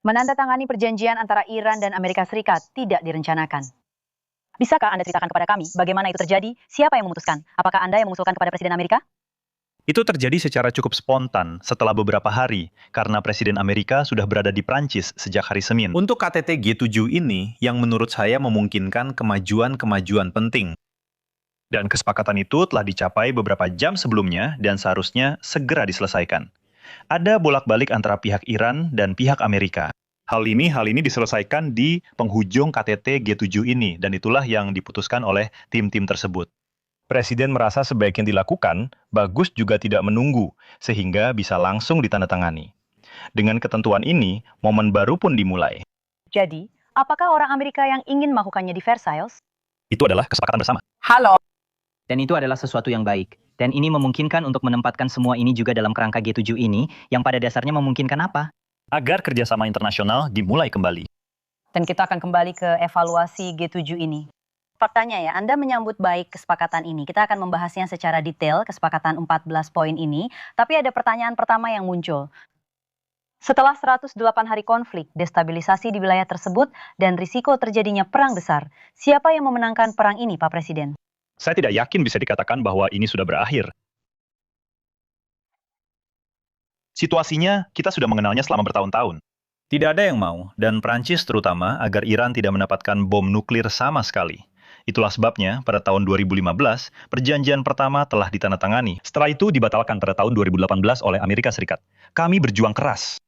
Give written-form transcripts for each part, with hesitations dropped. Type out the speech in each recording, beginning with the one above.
Menandatangani perjanjian antara Iran dan Amerika Serikat tidak direncanakan. Bisakah Anda ceritakan kepada kami bagaimana itu terjadi? Siapa yang memutuskan? Apakah Anda yang mengusulkan kepada Presiden Amerika? Itu terjadi secara cukup spontan setelah beberapa hari, karena Presiden Amerika sudah berada di Prancis sejak hari Senin. Untuk KTT G7 ini, yang menurut saya memungkinkan kemajuan-kemajuan penting. Dan kesepakatan itu telah dicapai beberapa jam sebelumnya dan seharusnya segera diselesaikan. Ada bolak-balik antara pihak Iran dan pihak Amerika. Hal ini diselesaikan di penghujung KTT G7 ini, dan itulah yang diputuskan oleh tim-tim tersebut. Presiden merasa sebaiknya dilakukan, bagus juga tidak menunggu, sehingga bisa langsung ditandatangani. Dengan ketentuan ini, momen baru pun dimulai. Jadi, apakah orang Amerika yang ingin melakukannya di Versailles? Itu adalah kesepakatan bersama. Halo. Dan itu adalah sesuatu yang baik. Dan ini memungkinkan untuk menempatkan semua ini juga dalam kerangka G7 ini, yang pada dasarnya memungkinkan apa? Agar kerjasama internasional dimulai kembali. Dan kita akan kembali ke evaluasi G7 ini. Faktanya ya, Anda menyambut baik kesepakatan ini. Kita akan membahasnya secara detail, kesepakatan 14 poin ini. Tapi ada pertanyaan pertama yang muncul. Setelah 108 hari konflik, destabilisasi di wilayah tersebut, dan risiko terjadinya perang besar, siapa yang memenangkan perang ini, Pak Presiden? Saya tidak yakin bisa dikatakan bahwa ini sudah berakhir. Situasinya, kita sudah mengenalnya selama bertahun-tahun. Tidak ada yang mau, dan Prancis terutama, agar Iran tidak mendapatkan bom nuklir sama sekali. Itulah sebabnya, pada tahun 2015, perjanjian pertama telah ditandatangani. Setelah itu dibatalkan pada tahun 2018 oleh Amerika Serikat. Kami berjuang keras.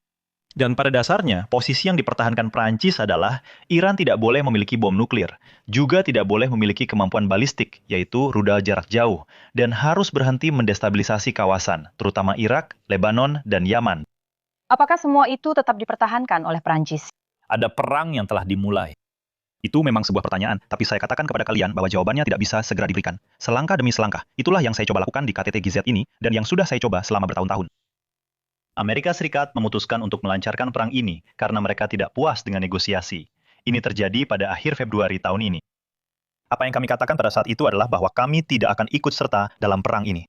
Dan pada dasarnya, posisi yang dipertahankan Prancis adalah Iran tidak boleh memiliki bom nuklir, juga tidak boleh memiliki kemampuan balistik, yaitu rudal jarak jauh, dan harus berhenti mendestabilisasi kawasan, terutama Irak, Lebanon, dan Yaman. Apakah semua itu tetap dipertahankan oleh Prancis? Ada perang yang telah dimulai. Itu memang sebuah pertanyaan, tapi saya katakan kepada kalian bahwa jawabannya tidak bisa segera diberikan. Selangkah demi selangkah, itulah yang saya coba lakukan di KTT GZ ini, dan yang sudah saya coba selama bertahun-tahun. Amerika Serikat memutuskan untuk melancarkan perang ini karena mereka tidak puas dengan negosiasi. Ini terjadi pada akhir Februari tahun ini. Apa yang kami katakan pada saat itu adalah bahwa kami tidak akan ikut serta dalam perang ini.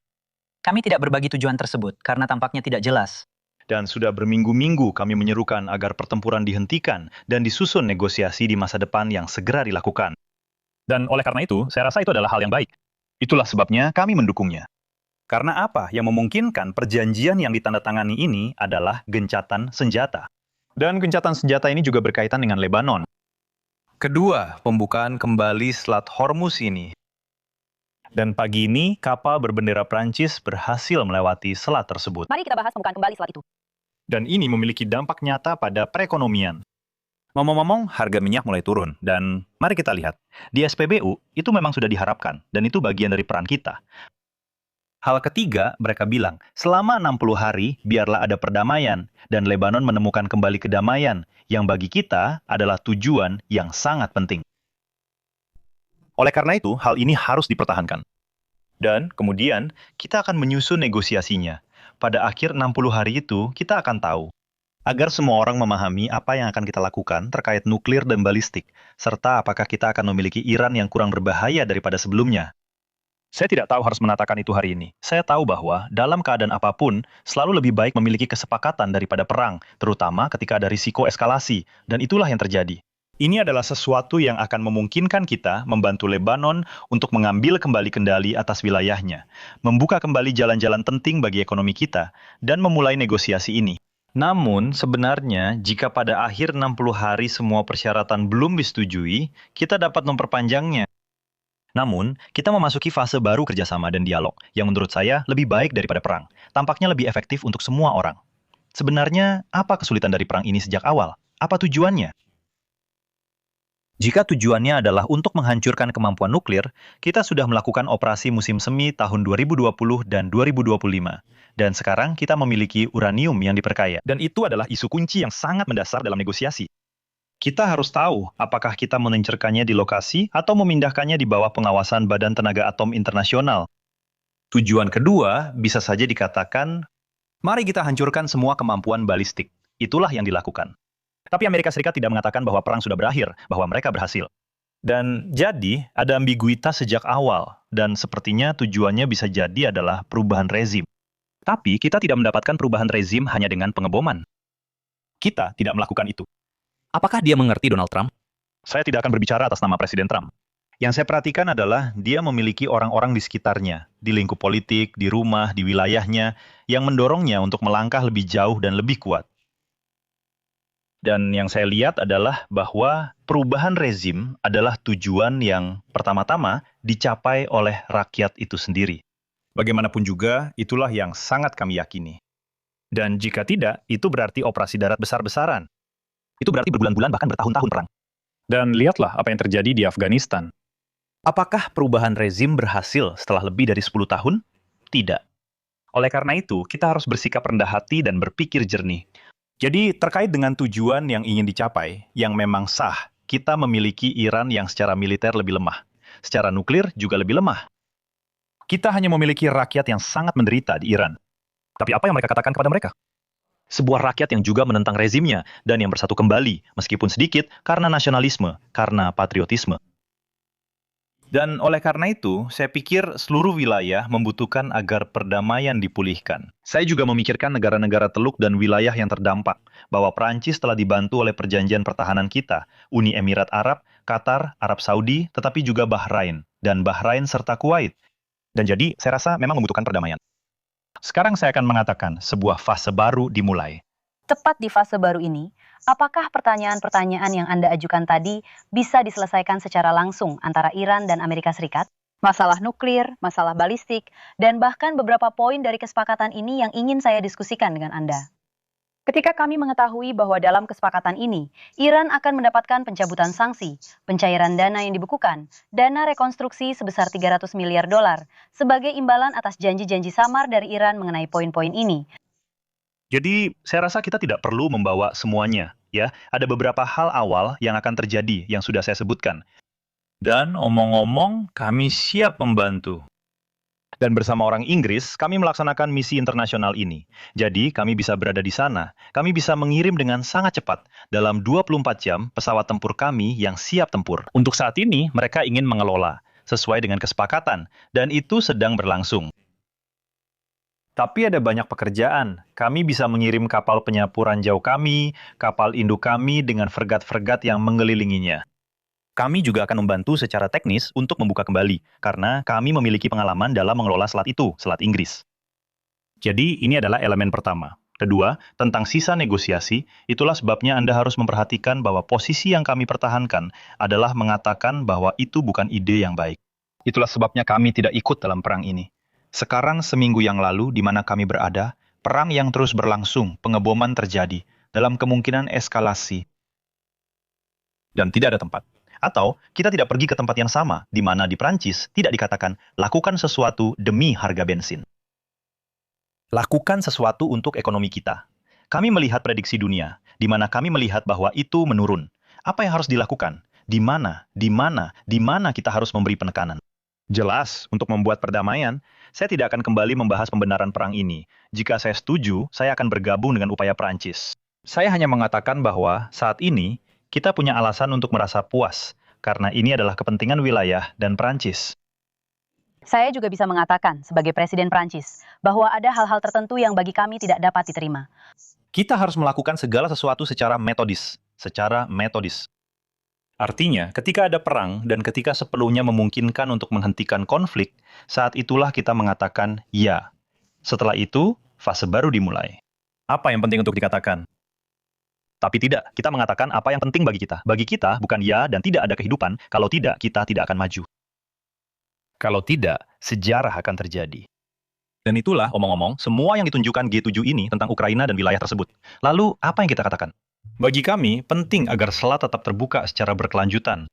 Kami tidak berbagi tujuan tersebut, karena tampaknya tidak jelas. Dan sudah berminggu-minggu kami menyerukan agar pertempuran dihentikan dan disusun negosiasi di masa depan yang segera dilakukan. Dan oleh karena itu, saya rasa itu adalah hal yang baik. Itulah sebabnya kami mendukungnya. Karena apa? Yang memungkinkan perjanjian yang ditandatangani ini adalah gencatan senjata. Dan gencatan senjata ini juga berkaitan dengan Lebanon. Kedua, pembukaan kembali Selat Hormuz ini. Dan pagi ini, kapal berbendera Prancis berhasil melewati selat tersebut. Mari kita bahas pembukaan kembali selat itu. Dan ini memiliki dampak nyata pada perekonomian. Ngomong-ngomong, harga minyak mulai turun. Dan mari kita lihat, di SPBU itu memang sudah diharapkan, dan itu bagian dari peran kita. Hal ketiga, mereka bilang, selama 60 hari, biarlah ada perdamaian, dan Lebanon menemukan kembali kedamaian, yang bagi kita adalah tujuan yang sangat penting. Oleh karena itu, hal ini harus dipertahankan. Dan kemudian, kita akan menyusun negosiasinya. Pada akhir 60 hari itu, kita akan tahu. Agar semua orang memahami apa yang akan kita lakukan terkait nuklir dan balistik, serta apakah kita akan memiliki Iran yang kurang berbahaya daripada sebelumnya. Saya tidak tahu harus menatakan itu hari ini. Saya tahu bahwa dalam keadaan apapun, selalu lebih baik memiliki kesepakatan daripada perang, terutama ketika ada risiko eskalasi, dan itulah yang terjadi. Ini adalah sesuatu yang akan memungkinkan kita membantu Lebanon untuk mengambil kembali kendali atas wilayahnya, membuka kembali jalan-jalan penting bagi ekonomi kita, dan memulai negosiasi ini. Namun, sebenarnya, jika pada akhir 60 hari semua persyaratan belum disetujui, kita dapat memperpanjangnya. Namun, kita memasuki fase baru kerjasama dan dialog, yang menurut saya lebih baik daripada perang. Tampaknya lebih efektif untuk semua orang. Sebenarnya, apa kesulitan dari perang ini sejak awal? Apa tujuannya? Jika tujuannya adalah untuk menghancurkan kemampuan nuklir, kita sudah melakukan operasi musim semi tahun 2020 dan 2025. Dan sekarang kita memiliki uranium yang diperkaya. Dan itu adalah isu kunci yang sangat mendasar dalam negosiasi. Kita harus tahu apakah kita mengincerkannya di lokasi atau memindahkannya di bawah pengawasan Badan Tenaga Atom Internasional. Tujuan kedua bisa saja dikatakan, mari kita hancurkan semua kemampuan balistik. Itulah yang dilakukan. Tapi Amerika Serikat tidak mengatakan bahwa perang sudah berakhir, bahwa mereka berhasil. Dan jadi, ada ambiguitas sejak awal, dan sepertinya tujuannya bisa jadi adalah perubahan rezim. Tapi kita tidak mendapatkan perubahan rezim hanya dengan pengeboman. Kita tidak melakukan itu. Apakah dia mengerti Donald Trump? Saya tidak akan berbicara atas nama Presiden Trump. Yang saya perhatikan adalah dia memiliki orang-orang di sekitarnya, di lingkup politik, di rumah, di wilayahnya, yang mendorongnya untuk melangkah lebih jauh dan lebih kuat. Dan yang saya lihat adalah bahwa perubahan rezim adalah tujuan yang pertama-tama dicapai oleh rakyat itu sendiri. Bagaimanapun juga, itulah yang sangat kami yakini. Dan jika tidak, itu berarti operasi darat besar-besaran. Itu berarti berbulan-bulan bahkan bertahun-tahun perang. Dan lihatlah apa yang terjadi di Afghanistan. Apakah perubahan rezim berhasil setelah lebih dari 10 tahun? Tidak. Oleh karena itu, kita harus bersikap rendah hati dan berpikir jernih. Jadi, terkait dengan tujuan yang ingin dicapai, yang memang sah, kita memiliki Iran yang secara militer lebih lemah. Secara nuklir juga lebih lemah. Kita hanya memiliki rakyat yang sangat menderita di Iran. Tapi apa yang mereka katakan kepada mereka? Sebuah rakyat yang juga menentang rezimnya dan yang bersatu kembali, meskipun sedikit, karena nasionalisme, karena patriotisme. Dan oleh karena itu, saya pikir seluruh wilayah membutuhkan agar perdamaian dipulihkan. Saya juga memikirkan negara-negara Teluk dan wilayah yang terdampak, bahwa Perancis telah dibantu oleh perjanjian pertahanan kita, Uni Emirat Arab, Qatar, Arab Saudi, tetapi juga Bahrain, dan Bahrain serta Kuwait. Dan jadi, saya rasa memang membutuhkan perdamaian. Sekarang saya akan mengatakan sebuah fase baru dimulai. Tepat di fase baru ini, apakah pertanyaan-pertanyaan yang Anda ajukan tadi bisa diselesaikan secara langsung antara Iran dan Amerika Serikat? Masalah nuklir, masalah balistik, dan bahkan beberapa poin dari kesepakatan ini yang ingin saya diskusikan dengan Anda. Ketika kami mengetahui bahwa dalam kesepakatan ini, Iran akan mendapatkan pencabutan sanksi, pencairan dana yang dibekukan, dana rekonstruksi sebesar 300 miliar dolar, sebagai imbalan atas janji-janji samar dari Iran mengenai poin-poin ini. Jadi, saya rasa kita tidak perlu membawa semuanya, ya. Ada beberapa hal awal yang akan terjadi yang sudah saya sebutkan. Dan omong-omong, kami siap membantu. Dan bersama orang Inggris, kami melaksanakan misi internasional ini. Jadi, kami bisa berada di sana. Kami bisa mengirim dengan sangat cepat. Dalam 24 jam, pesawat tempur kami yang siap tempur. Untuk saat ini, mereka ingin mengelola, sesuai dengan kesepakatan. Dan itu sedang berlangsung. Tapi ada banyak pekerjaan. Kami bisa mengirim kapal penyapu ranjau kami, kapal induk kami dengan fregat-fregat yang mengelilinginya. Kami juga akan membantu secara teknis untuk membuka kembali, karena kami memiliki pengalaman dalam mengelola selat itu, Selat Inggris. Jadi, ini adalah elemen pertama. Kedua, tentang sisa negosiasi, itulah sebabnya Anda harus memperhatikan bahwa posisi yang kami pertahankan adalah mengatakan bahwa itu bukan ide yang baik. Itulah sebabnya kami tidak ikut dalam perang ini. Sekarang seminggu yang lalu di mana kami berada, perang yang terus berlangsung, pengeboman terjadi, dalam kemungkinan eskalasi. Dan tidak ada tempat. Atau kita tidak pergi ke tempat yang sama, di mana di Prancis tidak dikatakan, lakukan sesuatu demi harga bensin. Lakukan sesuatu untuk ekonomi kita. Kami melihat prediksi dunia, di mana kami melihat bahwa itu menurun. Apa yang harus dilakukan? Di mana kita harus memberi penekanan? Jelas, untuk membuat perdamaian, saya tidak akan kembali membahas pembenaran perang ini. Jika saya setuju, saya akan bergabung dengan upaya Prancis. Saya hanya mengatakan bahwa saat ini, kita punya alasan untuk merasa puas, karena ini adalah kepentingan wilayah dan Prancis. Saya juga bisa mengatakan, sebagai Presiden Prancis, bahwa ada hal-hal tertentu yang bagi kami tidak dapat diterima. Kita harus melakukan segala sesuatu secara metodis. Artinya, ketika ada perang dan ketika seperlunya memungkinkan untuk menghentikan konflik, saat itulah kita mengatakan ya. Setelah itu, fase baru dimulai. Apa yang penting untuk dikatakan? Tapi tidak, kita mengatakan apa yang penting bagi kita. Bagi kita, bukan ya dan tidak ada kehidupan. Kalau tidak, kita tidak akan maju. Kalau tidak, sejarah akan terjadi. Dan itulah, omong-omong, semua yang ditunjukkan G7 ini tentang Ukraina dan wilayah tersebut. Lalu, apa yang kita katakan? Bagi kami, penting agar selat tetap terbuka secara berkelanjutan.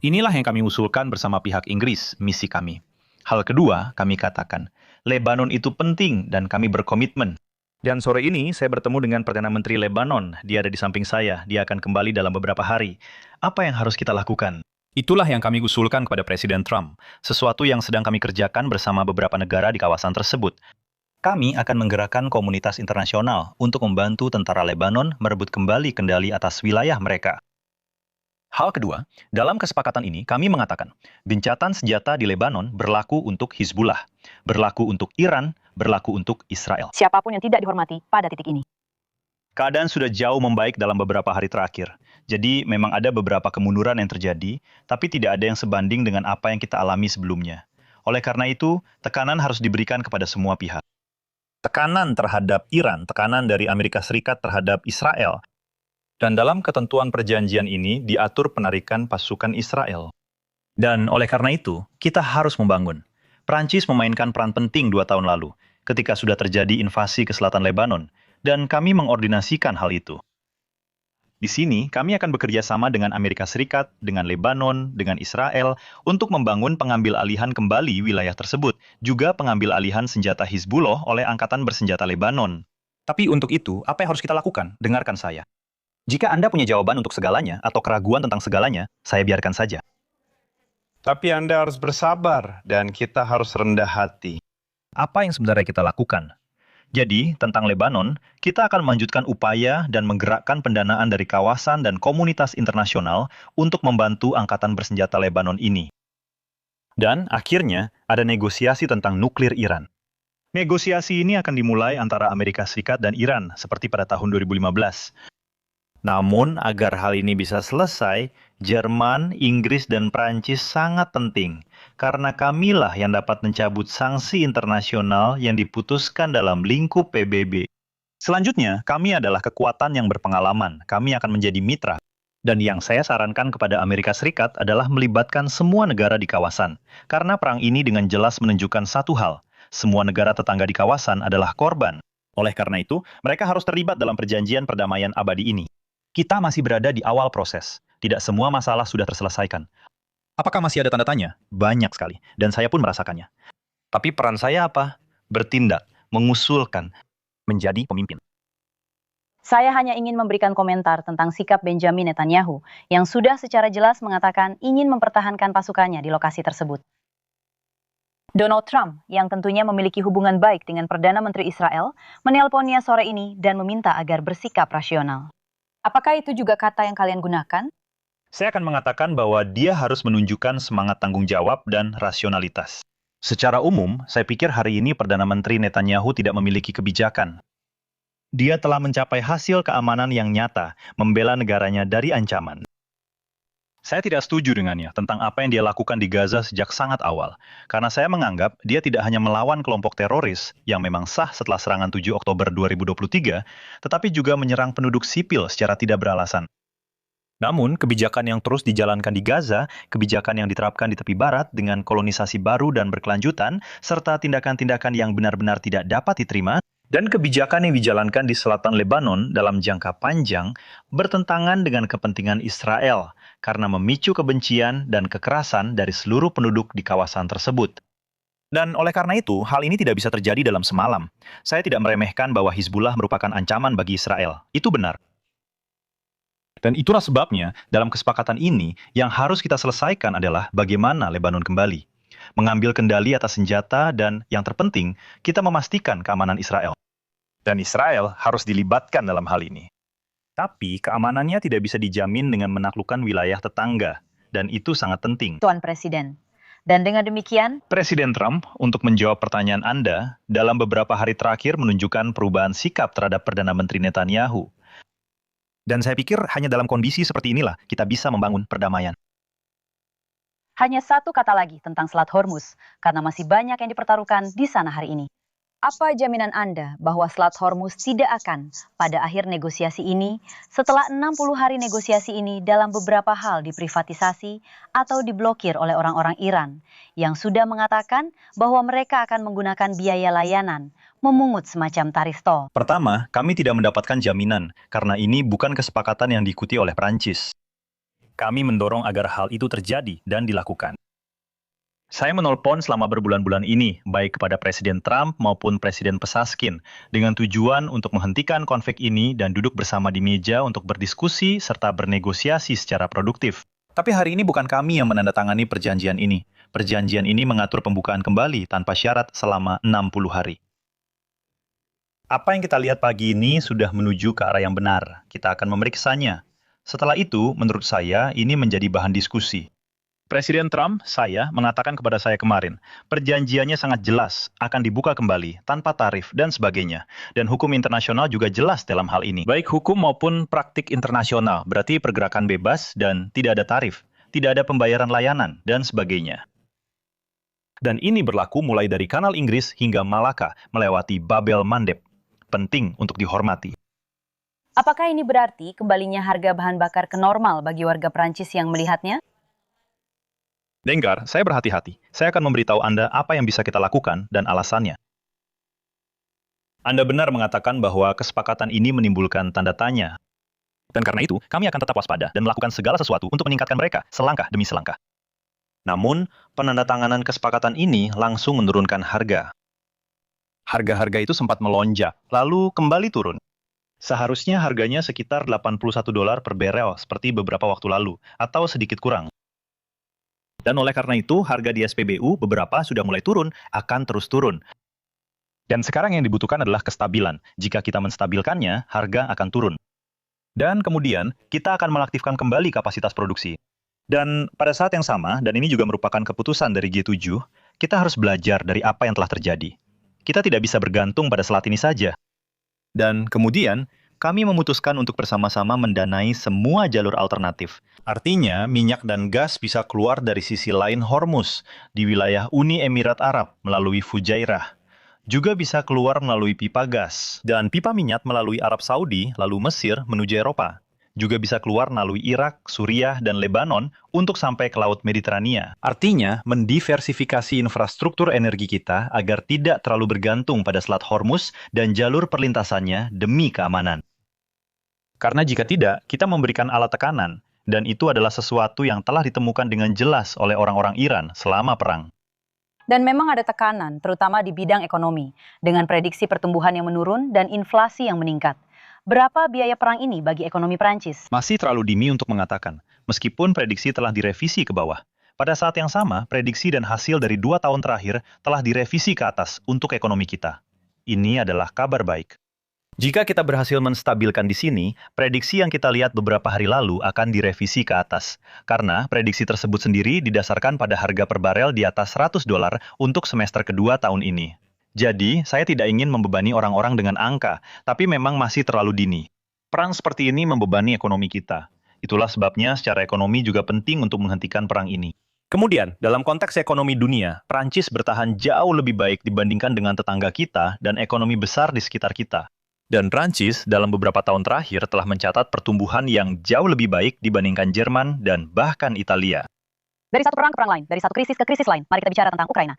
Inilah yang kami usulkan bersama pihak Inggris, misi kami. Hal kedua, kami katakan, Lebanon itu penting dan kami berkomitmen. Dan sore ini, saya bertemu dengan Perdana Menteri Lebanon. Dia ada di samping saya, dia akan kembali dalam beberapa hari. Apa yang harus kita lakukan? Itulah yang kami usulkan kepada Presiden Trump, sesuatu yang sedang kami kerjakan bersama beberapa negara di kawasan tersebut. Kami akan menggerakkan komunitas internasional untuk membantu tentara Lebanon merebut kembali kendali atas wilayah mereka. Hal kedua, dalam kesepakatan ini kami mengatakan, gencatan senjata di Lebanon berlaku untuk Hizbullah, berlaku untuk Iran, berlaku untuk Israel. Siapapun yang tidak dihormati pada titik ini. Keadaan sudah jauh membaik dalam beberapa hari terakhir. Jadi memang ada beberapa kemunduran yang terjadi, tapi tidak ada yang sebanding dengan apa yang kita alami sebelumnya. Oleh karena itu, tekanan harus diberikan kepada semua pihak. Tekanan terhadap Iran, tekanan dari Amerika Serikat terhadap Israel. Dan dalam ketentuan perjanjian ini diatur penarikan pasukan Israel. Dan oleh karena itu, kita harus membangun. Prancis memainkan peran penting 2 tahun lalu, ketika sudah terjadi invasi ke selatan Lebanon, dan kami mengordinasikan hal itu. Di sini, kami akan bekerja sama dengan Amerika Serikat, dengan Lebanon, dengan Israel, untuk membangun pengambil alihan kembali wilayah tersebut, juga pengambil alihan senjata Hizbullah oleh Angkatan Bersenjata Lebanon. Tapi untuk itu, apa yang harus kita lakukan? Dengarkan saya. Jika Anda punya jawaban untuk segalanya, atau keraguan tentang segalanya, saya biarkan saja. Tapi Anda harus bersabar, dan kita harus rendah hati. Apa yang sebenarnya kita lakukan? Jadi, tentang Lebanon, kita akan melanjutkan upaya dan menggerakkan pendanaan dari kawasan dan komunitas internasional untuk membantu Angkatan Bersenjata Lebanon ini. Dan akhirnya, ada negosiasi tentang nuklir Iran. Negosiasi ini akan dimulai antara Amerika Serikat dan Iran, seperti pada tahun 2015. Namun, agar hal ini bisa selesai, Jerman, Inggris, dan Prancis sangat penting, karena kamilah yang dapat mencabut sanksi internasional yang diputuskan dalam lingkup PBB. Selanjutnya, kami adalah kekuatan yang berpengalaman. Kami akan menjadi mitra. Dan yang saya sarankan kepada Amerika Serikat adalah melibatkan semua negara di kawasan, karena perang ini dengan jelas menunjukkan satu hal: semua negara tetangga di kawasan adalah korban. Oleh karena itu, mereka harus terlibat dalam perjanjian perdamaian abadi ini. Kita masih berada di awal proses. Tidak semua masalah sudah terselesaikan. Apakah masih ada tanda tanya? Banyak sekali, dan saya pun merasakannya. Tapi peran saya apa? Bertindak, mengusulkan, menjadi pemimpin. Saya hanya ingin memberikan komentar tentang sikap Benjamin Netanyahu yang sudah secara jelas mengatakan ingin mempertahankan pasukannya di lokasi tersebut. Donald Trump, yang tentunya memiliki hubungan baik dengan Perdana Menteri Israel, menelponnya sore ini dan meminta agar bersikap rasional. Apakah itu juga kata yang kalian gunakan? Saya akan mengatakan bahwa dia harus menunjukkan semangat tanggung jawab dan rasionalitas. Secara umum, saya pikir hari ini Perdana Menteri Netanyahu tidak memiliki kebijakan. Dia telah mencapai hasil keamanan yang nyata, membela negaranya dari ancaman. Saya tidak setuju dengannya tentang apa yang dia lakukan di Gaza sejak sangat awal, karena saya menganggap dia tidak hanya melawan kelompok teroris yang memang sah setelah serangan 7 Oktober 2023, tetapi juga menyerang penduduk sipil secara tidak beralasan. Namun, kebijakan yang terus dijalankan di Gaza, kebijakan yang diterapkan di tepi barat dengan kolonisasi baru dan berkelanjutan, serta tindakan-tindakan yang benar-benar tidak dapat diterima, dan kebijakan yang dijalankan di selatan Lebanon dalam jangka panjang bertentangan dengan kepentingan Israel karena memicu kebencian dan kekerasan dari seluruh penduduk di kawasan tersebut. Dan oleh karena itu, hal ini tidak bisa terjadi dalam semalam. Saya tidak meremehkan bahwa Hizbullah merupakan ancaman bagi Israel. Itu benar. Dan itulah sebabnya, dalam kesepakatan ini, yang harus kita selesaikan adalah bagaimana Lebanon kembali. Mengambil kendali atas senjata dan, yang terpenting, kita memastikan keamanan Israel. Dan Israel harus dilibatkan dalam hal ini. Tapi, keamanannya tidak bisa dijamin dengan menaklukkan wilayah tetangga. Dan itu sangat penting. Tuan Presiden. Dan dengan demikian, Presiden Trump, untuk menjawab pertanyaan Anda, dalam beberapa hari terakhir menunjukkan perubahan sikap terhadap Perdana Menteri Netanyahu. Dan saya pikir hanya dalam kondisi seperti inilah kita bisa membangun perdamaian. hanya satu kata lagi tentang Selat Hormuz, karena masih banyak yang dipertaruhkan di sana hari ini. Apa jaminan Anda bahwa Selat Hormuz tidak akan, pada akhir negosiasi ini, setelah 60 hari negosiasi ini dalam beberapa hal diprivatisasi atau diblokir oleh orang-orang Iran, yang sudah mengatakan bahwa mereka akan menggunakan biaya layanan, memungut semacam tarif tol. Pertama, kami tidak mendapatkan jaminan, karena ini bukan kesepakatan yang diikuti oleh Prancis. Kami mendorong agar hal itu terjadi dan dilakukan. Saya menelpon selama berbulan-bulan ini, baik kepada Presiden Trump maupun Presiden Pesaskin, dengan tujuan untuk menghentikan konflik ini dan duduk bersama di meja untuk berdiskusi serta bernegosiasi secara produktif. Tapi hari ini bukan kami yang menandatangani perjanjian ini. Perjanjian ini mengatur pembukaan kembali tanpa syarat selama 60 hari. Apa yang kita lihat pagi ini sudah menuju ke arah yang benar. Kita akan memeriksanya. Setelah itu, menurut saya, ini menjadi bahan diskusi. Presiden Trump, mengatakan kepada saya kemarin, perjanjiannya sangat jelas, akan dibuka kembali, tanpa tarif, dan sebagainya. Dan hukum internasional juga jelas dalam hal ini. Baik hukum maupun praktik internasional, berarti pergerakan bebas dan tidak ada tarif, tidak ada pembayaran layanan, dan sebagainya. Dan ini berlaku mulai dari Kanal Inggris hingga Malaka, melewati Babel Mandeb. Penting untuk dihormati. Apakah ini berarti kembalinya harga bahan bakar ke normal bagi warga Prancis yang melihatnya? Dengar, saya berhati-hati. Saya akan memberitahu Anda apa yang bisa kita lakukan dan alasannya. Anda benar mengatakan bahwa kesepakatan ini menimbulkan tanda tanya. Dan karena itu, kami akan tetap waspada dan melakukan segala sesuatu untuk meningkatkan mereka, selangkah demi selangkah. Namun, penandatanganan kesepakatan ini langsung menurunkan harga. Harga-harga itu sempat melonjak, lalu kembali turun. Seharusnya harganya sekitar $81 per barel seperti beberapa waktu lalu, atau sedikit kurang. Dan oleh karena itu, harga di SPBU beberapa sudah mulai turun, akan terus turun. Dan sekarang yang dibutuhkan adalah kestabilan. Jika kita menstabilkannya, harga akan turun. Dan kemudian, kita akan mengaktifkan kembali kapasitas produksi. Dan pada saat yang sama, dan ini juga merupakan keputusan dari G7, kita harus belajar dari apa yang telah terjadi. Kita tidak bisa bergantung pada selat ini saja. Dan kemudian, kami memutuskan untuk bersama-sama mendanai semua jalur alternatif. Artinya, minyak dan gas bisa keluar dari sisi lain Hormuz, di wilayah Uni Emirat Arab melalui Fujairah. Juga bisa keluar melalui pipa gas, dan pipa minyak melalui Arab Saudi, lalu Mesir menuju Eropa. Juga bisa keluar melalui Irak, Suriah, dan Lebanon untuk sampai ke Laut Mediterania. Artinya, mendiversifikasi infrastruktur energi kita agar tidak terlalu bergantung pada Selat Hormuz dan jalur perlintasannya demi keamanan. Karena jika tidak, kita memberikan alat tekanan, dan itu adalah sesuatu yang telah ditemukan dengan jelas oleh orang-orang Iran selama perang. Dan memang ada tekanan, terutama di bidang ekonomi, dengan prediksi pertumbuhan yang menurun dan inflasi yang meningkat. Berapa biaya perang ini bagi ekonomi Prancis? Masih terlalu dini untuk mengatakan, meskipun prediksi telah direvisi ke bawah. Pada saat yang sama, prediksi dan hasil dari 2 tahun terakhir telah direvisi ke atas untuk ekonomi kita. Ini adalah kabar baik. Jika kita berhasil menstabilkan di sini, prediksi yang kita lihat beberapa hari lalu akan direvisi ke atas. Karena prediksi tersebut sendiri didasarkan pada harga per barel di atas $100 untuk semester kedua tahun ini. Jadi, saya tidak ingin membebani orang-orang dengan angka, tapi memang masih terlalu dini. Perang seperti ini membebani ekonomi kita. Itulah sebabnya secara ekonomi juga penting untuk menghentikan perang ini. Kemudian, dalam konteks ekonomi dunia, Prancis bertahan jauh lebih baik dibandingkan dengan tetangga kita dan ekonomi besar di sekitar kita. Dan Prancis dalam beberapa tahun terakhir telah mencatat pertumbuhan yang jauh lebih baik dibandingkan Jerman dan bahkan Italia. Dari satu perang ke perang lain, dari satu krisis ke krisis lain, mari kita bicara tentang Ukraina.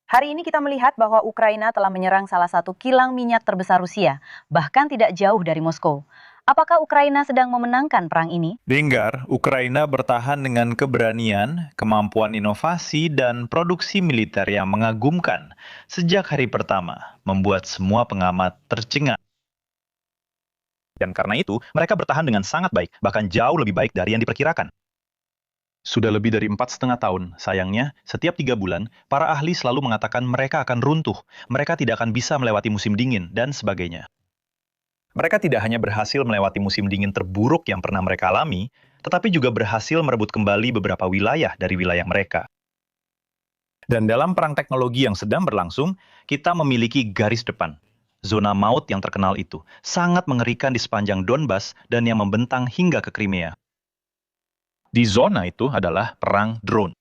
Hari ini kita melihat bahwa Ukraina telah menyerang salah satu kilang minyak terbesar Rusia, bahkan tidak jauh dari Moskow. Apakah Ukraina sedang memenangkan perang ini? Dengar, Ukraina bertahan dengan keberanian, kemampuan inovasi, dan produksi militer yang mengagumkan sejak hari pertama, membuat semua pengamat tercengang. Dan karena itu, mereka bertahan dengan sangat baik, bahkan jauh lebih baik dari yang diperkirakan. Sudah lebih dari 4,5 tahun, sayangnya, setiap 3 bulan, para ahli selalu mengatakan mereka akan runtuh, mereka tidak akan bisa melewati musim dingin, dan sebagainya. Mereka tidak hanya berhasil melewati musim dingin terburuk yang pernah mereka alami, tetapi juga berhasil merebut kembali beberapa wilayah dari wilayah mereka. Dan dalam perang teknologi yang sedang berlangsung, kita memiliki garis depan. Zona maut yang terkenal itu sangat mengerikan di sepanjang Donbas dan yang membentang hingga ke Crimea. Di zona itu adalah perang drone.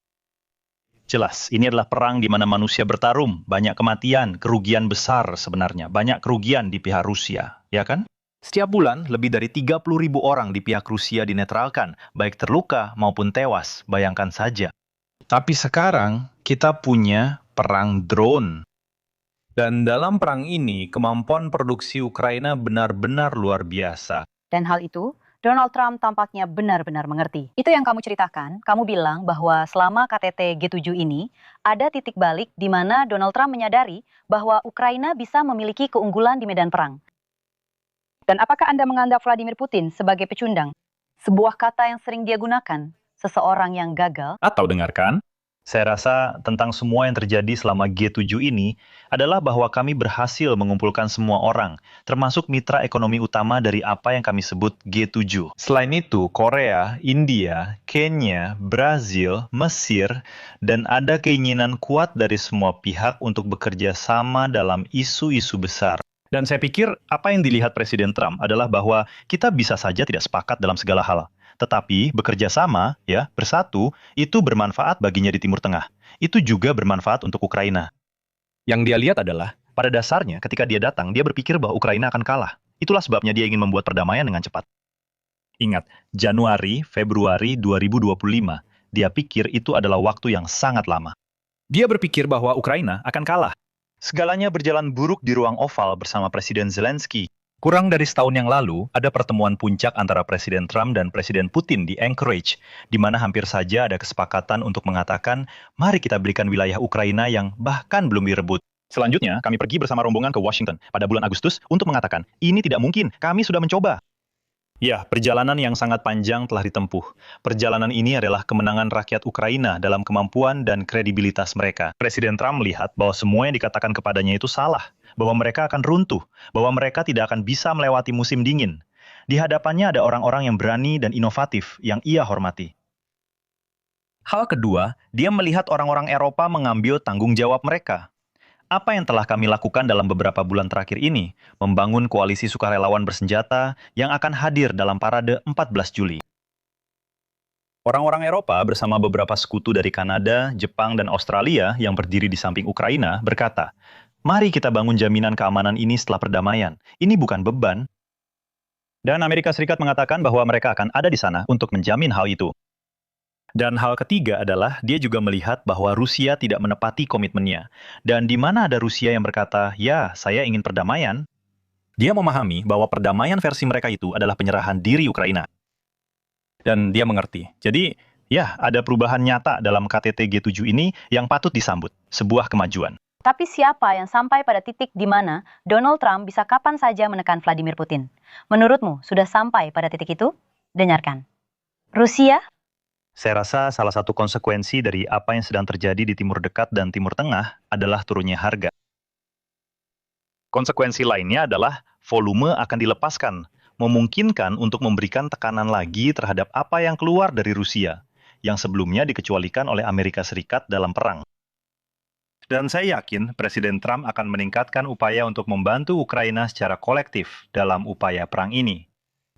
Jelas, ini adalah perang di mana manusia bertarung, banyak kematian, kerugian besar sebenarnya, banyak kerugian di pihak Rusia, ya kan? Setiap bulan, lebih dari 30.000 orang di pihak Rusia dinetralkan, baik terluka maupun tewas, bayangkan saja. Tapi sekarang, kita punya perang drone. Dan dalam perang ini, kemampuan produksi Ukraina benar-benar luar biasa. Dan hal itu, Donald Trump tampaknya benar-benar mengerti. Itu yang kamu ceritakan, kamu bilang bahwa selama KTT G7 ini, ada titik balik di mana Donald Trump menyadari bahwa Ukraina bisa memiliki keunggulan di medan perang. Dan apakah Anda menganggap Vladimir Putin sebagai pecundang? Sebuah kata yang sering dia gunakan, seseorang yang gagal. Atau dengarkan, Saya rasa tentang semua yang terjadi selama G7 ini adalah bahwa kami berhasil mengumpulkan semua orang, termasuk mitra ekonomi utama dari apa yang kami sebut G7. Selain itu, Korea, India, Kenya, Brazil, Mesir, dan ada keinginan kuat dari semua pihak untuk bekerja sama dalam isu-isu besar. Dan saya pikir apa yang dilihat Presiden Trump adalah bahwa kita bisa saja tidak sepakat dalam segala hal. Tetapi bekerja sama, ya, bersatu, itu bermanfaat baginya di Timur Tengah. Itu juga bermanfaat untuk Ukraina. Yang dia lihat adalah, Pada dasarnya, ketika dia datang, dia berpikir bahwa Ukraina akan kalah. Itulah sebabnya dia ingin membuat perdamaian dengan cepat. Ingat, Januari, Februari 2025, dia pikir itu adalah waktu yang sangat lama. dia berpikir bahwa Ukraina akan kalah. Segalanya berjalan buruk di ruang oval bersama Presiden Zelensky. Kurang dari setahun yang lalu, ada pertemuan puncak antara Presiden Trump dan Presiden Putin di Anchorage, di mana hampir saja ada kesepakatan untuk mengatakan, mari kita berikan wilayah Ukraina yang bahkan belum direbut. Selanjutnya, kami pergi bersama rombongan ke Washington pada bulan Agustus untuk mengatakan, ini tidak mungkin, kami sudah mencoba. Ya, perjalanan yang sangat panjang telah ditempuh. Perjalanan ini adalah kemenangan rakyat Ukraina dalam kemampuan dan kredibilitas mereka. Presiden Trump melihat bahwa semua yang dikatakan kepadanya itu salah, bahwa mereka akan runtuh, bahwa mereka tidak akan bisa melewati musim dingin. Di hadapannya ada orang-orang yang berani dan inovatif yang ia hormati. Hal kedua, dia melihat orang-orang Eropa mengambil tanggung jawab mereka. Apa yang telah kami lakukan dalam beberapa bulan terakhir ini? Membangun koalisi sukarelawan bersenjata yang akan hadir dalam parade 14 Juli. Orang-orang Eropa bersama beberapa sekutu dari Kanada, Jepang, dan Australia yang berdiri di samping Ukraina berkata, mari kita bangun jaminan keamanan ini setelah perdamaian. Ini bukan beban. Dan Amerika Serikat mengatakan bahwa mereka akan ada di sana untuk menjamin hal itu. Dan hal ketiga adalah dia juga melihat bahwa Rusia tidak menepati komitmennya. Dan di mana ada Rusia yang berkata, ya, saya ingin perdamaian, dia memahami bahwa perdamaian versi mereka itu adalah penyerahan diri Ukraina. Dan dia mengerti. Jadi, ya, ada perubahan nyata dalam KTT G7 ini yang patut disambut. Sebuah kemajuan. Tapi siapa yang sampai pada titik di mana Donald Trump bisa kapan saja menekan Vladimir Putin? Menurutmu, sudah sampai pada titik itu? Dengarkan. Rusia? Saya rasa salah satu konsekuensi dari apa yang sedang terjadi di Timur Dekat dan Timur Tengah adalah turunnya harga. Konsekuensi lainnya adalah volume akan dilepaskan, memungkinkan untuk memberikan tekanan lagi terhadap apa yang keluar dari Rusia, yang sebelumnya dikecualikan oleh Amerika Serikat dalam perang. Dan saya yakin Presiden Trump akan meningkatkan upaya untuk membantu Ukraina secara kolektif dalam upaya perang ini.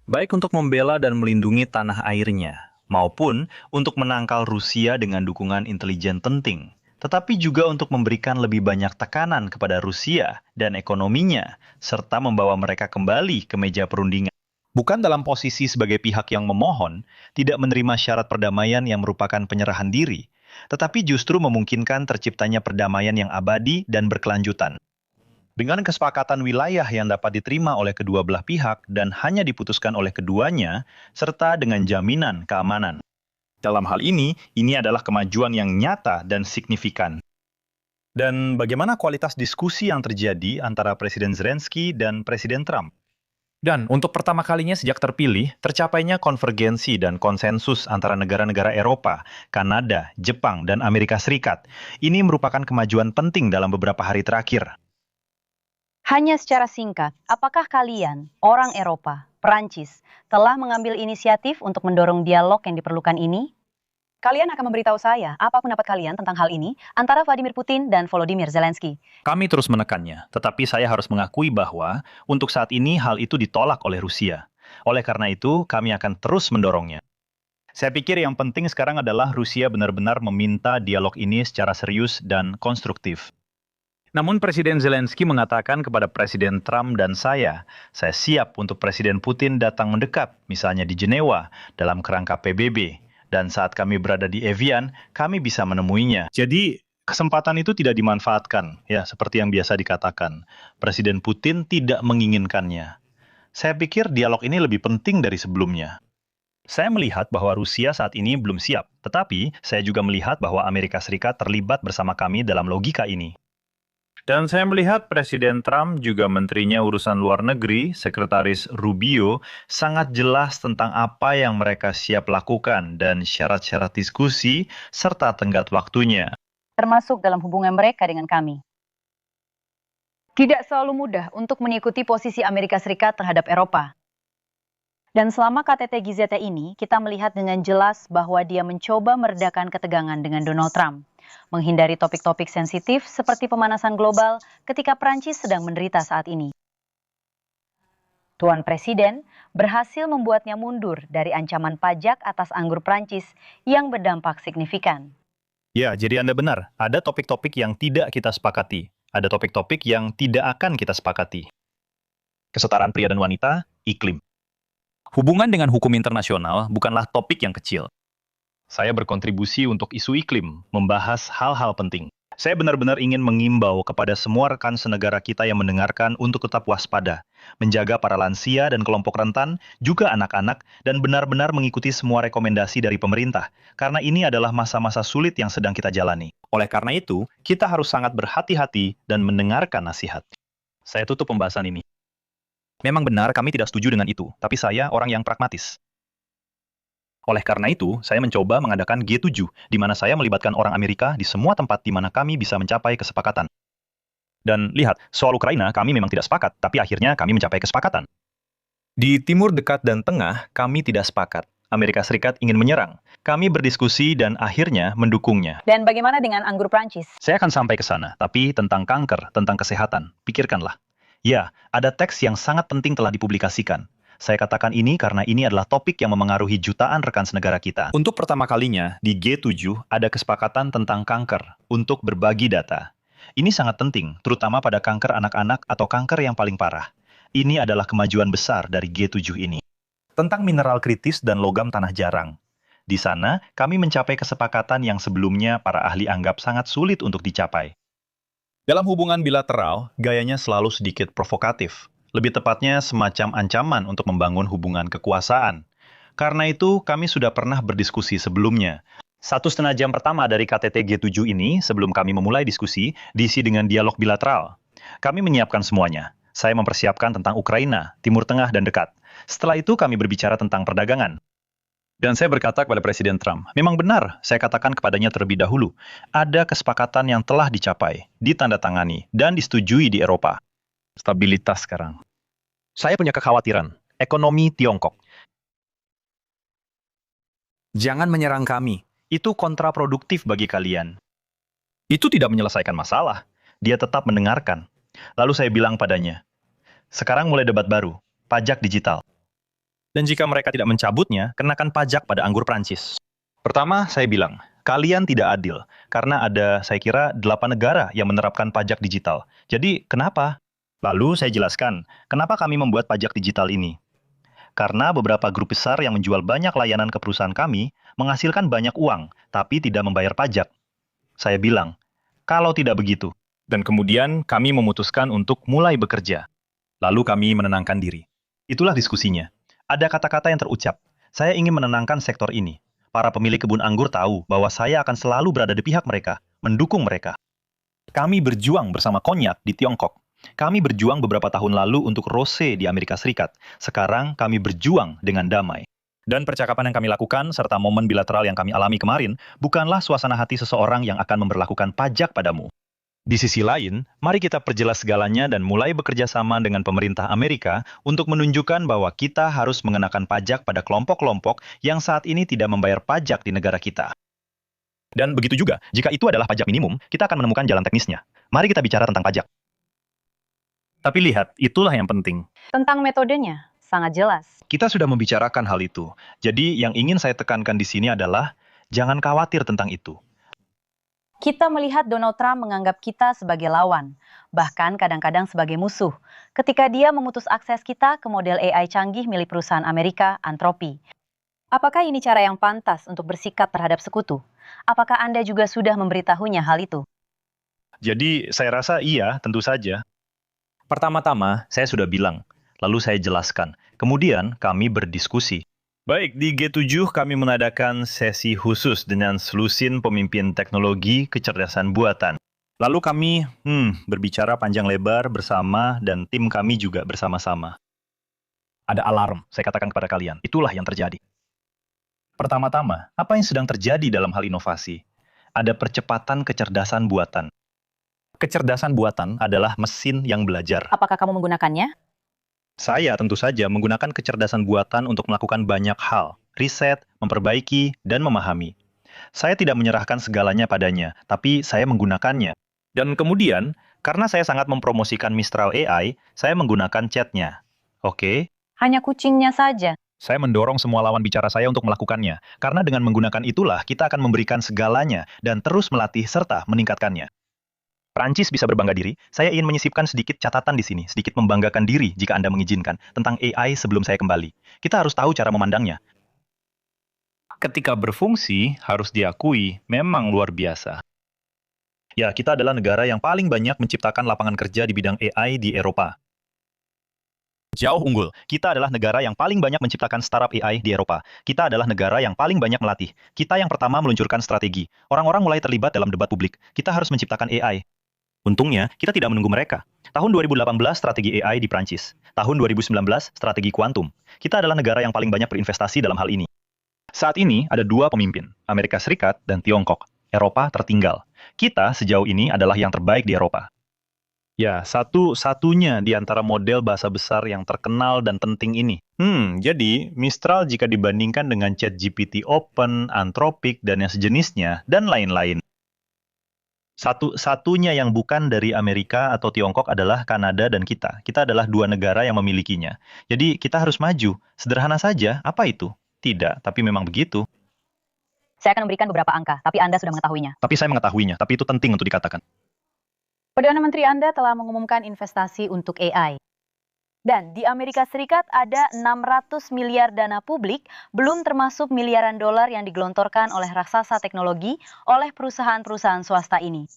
Baik untuk membela dan melindungi tanah airnya, maupun untuk menangkal Rusia dengan dukungan intelijen penting, tetapi juga untuk memberikan lebih banyak tekanan kepada Rusia dan ekonominya, serta membawa mereka kembali ke meja perundingan. Bukan dalam posisi sebagai pihak yang memohon, tidak menerima syarat perdamaian yang merupakan penyerahan diri, tetapi justru memungkinkan terciptanya perdamaian yang abadi dan berkelanjutan. Dengan kesepakatan wilayah yang dapat diterima oleh kedua belah pihak dan hanya diputuskan oleh keduanya, serta dengan jaminan keamanan. Dalam hal ini adalah kemajuan yang nyata dan signifikan. Dan bagaimana kualitas diskusi yang terjadi antara Presiden Zelensky dan Presiden Trump? Dan untuk pertama kalinya sejak terpilih, tercapainya konvergensi dan konsensus antara negara-negara Eropa, Kanada, Jepang, dan Amerika Serikat. Ini merupakan kemajuan penting dalam beberapa hari terakhir. Hanya secara singkat, apakah kalian, orang Eropa, Perancis, telah mengambil inisiatif untuk mendorong dialog yang diperlukan ini? Kalian akan memberitahu saya apa pendapat kalian tentang hal ini antara Vladimir Putin dan Volodymyr Zelensky. Kami terus menekannya, tetapi saya harus mengakui bahwa untuk saat ini hal itu ditolak oleh Rusia. Oleh karena itu, kami akan terus mendorongnya. Saya pikir yang penting sekarang adalah Rusia benar-benar meminta dialog ini secara serius dan konstruktif. Namun Presiden Zelensky mengatakan kepada Presiden Trump dan saya siap untuk Presiden Putin datang mendekat, misalnya di Jenewa, dalam kerangka PBB. Dan saat kami berada di Evian, kami bisa menemuinya. Jadi, kesempatan itu tidak dimanfaatkan, ya seperti yang biasa dikatakan. Presiden Putin tidak menginginkannya. Saya pikir dialog ini lebih penting dari sebelumnya. Saya melihat bahwa Rusia saat ini belum siap, tetapi saya juga melihat bahwa Amerika Serikat terlibat bersama kami dalam logika ini. Dan saya melihat Presiden Trump juga menterinya urusan luar negeri, Sekretaris Rubio, sangat jelas tentang apa yang mereka siap lakukan dan syarat-syarat diskusi serta tenggat waktunya. Termasuk dalam hubungan mereka dengan kami. Tidak selalu mudah untuk mengikuti posisi Amerika Serikat terhadap Eropa. Dan selama KTT GZT ini, kita melihat dengan jelas bahwa dia mencoba meredakan ketegangan dengan Donald Trump, menghindari topik-topik sensitif seperti pemanasan global ketika Prancis sedang menderita saat ini. Tuan Presiden berhasil membuatnya mundur dari ancaman pajak atas anggur Prancis yang berdampak signifikan. Ya, jadi Anda benar. Ada topik-topik yang tidak kita sepakati. Ada topik-topik yang tidak akan kita sepakati. Kesetaraan pria dan wanita, iklim. Hubungan dengan hukum internasional bukanlah topik yang kecil. Saya berkontribusi untuk isu iklim, membahas hal-hal penting. Saya benar-benar ingin mengimbau kepada semua rekan senegara kita yang mendengarkan untuk tetap waspada, menjaga para lansia dan kelompok rentan, juga anak-anak, dan benar-benar mengikuti semua rekomendasi dari pemerintah, karena ini adalah masa-masa sulit yang sedang kita jalani. Oleh karena itu, kita harus sangat berhati-hati dan mendengarkan nasihat. Saya tutup pembahasan ini. Memang benar kami tidak setuju dengan itu, tapi saya orang yang pragmatis. Oleh karena itu, saya mencoba mengadakan G7, di mana saya melibatkan orang Amerika di semua tempat di mana kami bisa mencapai kesepakatan. Dan lihat, soal Ukraina kami memang tidak sepakat, tapi akhirnya kami mencapai kesepakatan. Di Timur Dekat dan Tengah, kami tidak sepakat. Amerika Serikat ingin menyerang. Kami berdiskusi dan akhirnya mendukungnya. Dan bagaimana dengan anggur Prancis? Saya akan sampai ke sana, tapi tentang kanker, tentang kesehatan, pikirkanlah. Ya, ada teks yang sangat penting telah dipublikasikan. Saya katakan ini karena ini adalah topik yang memengaruhi jutaan rekan senegara kita. Untuk pertama kalinya, di G7 ada kesepakatan tentang kanker untuk berbagi data. Ini sangat penting, terutama pada kanker anak-anak atau kanker yang paling parah. Ini adalah kemajuan besar dari G7 ini. Tentang mineral kritis dan logam tanah jarang. Di sana, kami mencapai kesepakatan yang sebelumnya para ahli anggap sangat sulit untuk dicapai. Dalam hubungan bilateral, gayanya selalu sedikit provokatif. Lebih tepatnya semacam ancaman untuk membangun hubungan kekuasaan. Karena itu, kami sudah pernah berdiskusi sebelumnya. 1,5 jam pertama dari KTT G7 ini, sebelum kami memulai diskusi, diisi dengan dialog bilateral. Kami menyiapkan semuanya. Saya mempersiapkan tentang Ukraina, Timur Tengah, dan dekat. Setelah itu, kami berbicara tentang perdagangan. Dan saya berkata kepada Presiden Trump, memang benar, saya katakan kepadanya terlebih dahulu, ada kesepakatan yang telah dicapai, ditandatangani, dan disetujui di Eropa. Stabilitas sekarang. Saya punya kekhawatiran, ekonomi Tiongkok. Jangan menyerang kami, itu kontraproduktif bagi kalian. Itu tidak menyelesaikan masalah, dia tetap mendengarkan. Lalu saya bilang padanya, sekarang mulai debat baru, pajak digital. Dan jika mereka tidak mencabutnya, kenakan pajak pada anggur Prancis. Pertama, saya bilang, kalian tidak adil, karena ada, saya kira, 8 negara yang menerapkan pajak digital. Jadi, kenapa? Lalu saya jelaskan, kenapa kami membuat pajak digital ini. Karena beberapa grup besar yang menjual banyak layanan ke perusahaan kami, menghasilkan banyak uang, tapi tidak membayar pajak. Saya bilang, kalau tidak begitu. Dan kemudian kami memutuskan untuk mulai bekerja. Lalu kami menenangkan diri. Itulah diskusinya. Ada kata-kata yang terucap. Saya ingin menenangkan sektor ini. Para pemilik kebun anggur tahu bahwa saya akan selalu berada di pihak mereka, mendukung mereka. Kami berjuang bersama konyak di Tiongkok. Kami berjuang beberapa tahun lalu untuk rosé di Amerika Serikat. Sekarang kami berjuang dengan damai. Dan percakapan yang kami lakukan serta momen bilateral yang kami alami kemarin bukanlah suasana hati seseorang yang akan memberlakukan pajak padamu. Di sisi lain, mari kita perjelas segalanya dan mulai bekerja sama dengan pemerintah Amerika untuk menunjukkan bahwa kita harus mengenakan pajak pada kelompok-kelompok yang saat ini tidak membayar pajak di negara kita. Dan begitu juga, jika itu adalah pajak minimum, kita akan menemukan jalan teknisnya. Mari kita bicara tentang pajak. Tapi lihat, itulah yang penting. Tentang metodenya, sangat jelas. Kita sudah membicarakan hal itu. Jadi yang ingin saya tekankan di sini adalah, jangan khawatir tentang itu. Kita melihat Donald Trump menganggap kita sebagai lawan, bahkan kadang-kadang sebagai musuh, ketika dia memutus akses kita ke model AI canggih milik perusahaan Amerika, Anthropic. Apakah ini cara yang pantas untuk bersikap terhadap sekutu? Apakah Anda juga sudah memberitahunya hal itu? Jadi saya rasa iya, tentu saja. Pertama-tama, saya sudah bilang, lalu saya jelaskan. Kemudian kami berdiskusi. Baik, di G7 kami mengadakan sesi khusus dengan selusin pemimpin teknologi kecerdasan buatan. Lalu kami berbicara panjang lebar bersama dan tim kami juga bersama-sama. Ada alarm, saya katakan kepada kalian. Itulah yang terjadi. Pertama-tama, apa yang sedang terjadi dalam hal inovasi? Ada percepatan kecerdasan buatan. Kecerdasan buatan adalah mesin yang belajar. Apakah kamu menggunakannya? Saya tentu saja menggunakan kecerdasan buatan untuk melakukan banyak hal, riset, memperbaiki, dan memahami. Saya tidak menyerahkan segalanya padanya, tapi saya menggunakannya. Dan kemudian, karena saya sangat mempromosikan Mistral AI, saya menggunakan chatnya. Oke, Hanya kucingnya saja. saya mendorong semua lawan bicara saya untuk melakukannya, karena dengan menggunakan itulah kita akan memberikan segalanya dan terus melatih serta meningkatkannya. Prancis bisa berbangga diri, saya ingin menyisipkan sedikit catatan di sini, sedikit membanggakan diri jika Anda mengizinkan, tentang AI sebelum saya kembali. Kita harus tahu cara memandangnya. Ketika berfungsi, harus diakui, memang luar biasa. Ya, kita adalah negara yang paling banyak menciptakan lapangan kerja di bidang AI di Eropa. Jauh unggul. Kita adalah negara yang paling banyak menciptakan startup AI di Eropa. Kita adalah negara yang paling banyak melatih. Kita yang pertama meluncurkan strategi. Orang-orang mulai terlibat dalam debat publik. Kita harus menciptakan AI. Untungnya, kita tidak menunggu mereka. Tahun 2018 strategi AI di Prancis. Tahun 2019 strategi kuantum. Kita adalah negara yang paling banyak berinvestasi dalam hal ini. Saat ini ada dua pemimpin, Amerika Serikat dan Tiongkok. Eropa tertinggal. Kita sejauh ini adalah yang terbaik di Eropa. Ya, satu-satunya di antara model bahasa besar yang terkenal dan penting ini. Jadi Mistral jika dibandingkan dengan ChatGPT Open, Anthropic, dan yang sejenisnya, dan lain-lain. Satu-satunya yang bukan dari Amerika atau Tiongkok adalah Kanada dan kita. Kita adalah dua negara yang memilikinya. Jadi kita harus maju. Sederhana saja, apa itu? Tidak, tapi memang begitu. Saya akan memberikan beberapa angka, tapi Anda sudah mengetahuinya. Tapi saya mengetahuinya, tapi itu penting untuk dikatakan. Perdana Menteri Anda telah mengumumkan investasi untuk AI. Dan di Amerika Serikat ada 600 miliar dana publik, belum termasuk miliaran dolar yang digelontorkan oleh raksasa teknologi oleh perusahaan-perusahaan swasta ini.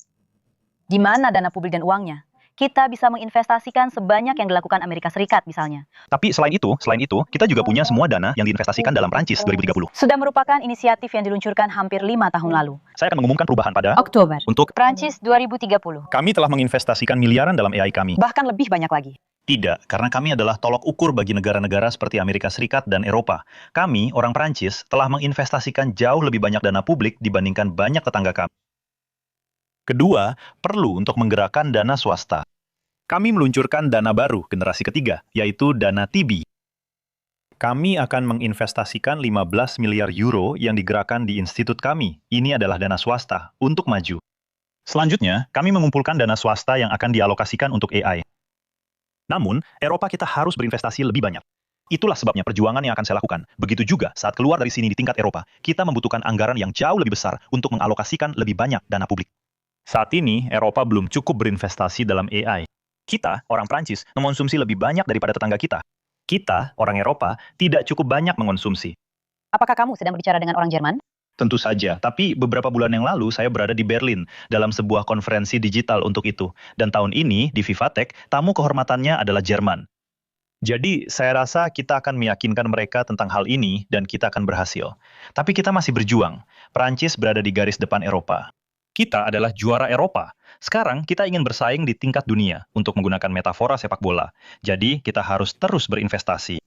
Di mana dana publik dan uangnya? Kita bisa menginvestasikan sebanyak yang dilakukan Amerika Serikat misalnya. Tapi selain itu, kita juga punya semua dana yang diinvestasikan dalam Prancis 2030. Sudah merupakan inisiatif yang diluncurkan hampir 5 tahun lalu. Saya akan mengumumkan perubahan pada Oktober. untuk Prancis 2030. kami telah menginvestasikan miliaran dalam AI kami. Bahkan lebih banyak lagi. Tidak, karena kami adalah tolok ukur bagi negara-negara seperti Amerika Serikat dan Eropa. Kami, orang Prancis, telah menginvestasikan jauh lebih banyak dana publik dibandingkan banyak tetangga kami. Kedua, perlu untuk menggerakkan dana swasta. Kami meluncurkan dana baru, generasi ketiga, yaitu dana TIBI. Kami akan menginvestasikan 15 miliar euro yang digerakkan di institut kami. Ini adalah dana swasta untuk maju. Selanjutnya, kami mengumpulkan dana swasta yang akan dialokasikan untuk AI. Namun, Eropa kita harus berinvestasi lebih banyak. Itulah sebabnya perjuangan yang akan saya lakukan. Begitu juga saat keluar dari sini di tingkat Eropa, kita membutuhkan anggaran yang jauh lebih besar untuk mengalokasikan lebih banyak dana publik. Saat ini, Eropa belum cukup berinvestasi dalam AI. Kita, orang Prancis, mengonsumsi lebih banyak daripada tetangga kita. Kita, orang Eropa, tidak cukup banyak mengonsumsi. Apakah kamu sedang berbicara dengan orang Jerman? Tentu saja, tapi beberapa bulan yang lalu saya berada di Berlin dalam sebuah konferensi digital untuk itu. Dan tahun ini di Vivatech, tamu kehormatannya adalah Jerman. Jadi saya rasa kita akan meyakinkan mereka tentang hal ini dan kita akan berhasil. Tapi kita masih berjuang. Prancis berada di garis depan Eropa. Kita adalah juara Eropa. Sekarang kita ingin bersaing di tingkat dunia untuk menggunakan metafora sepak bola. Jadi kita harus terus berinvestasi.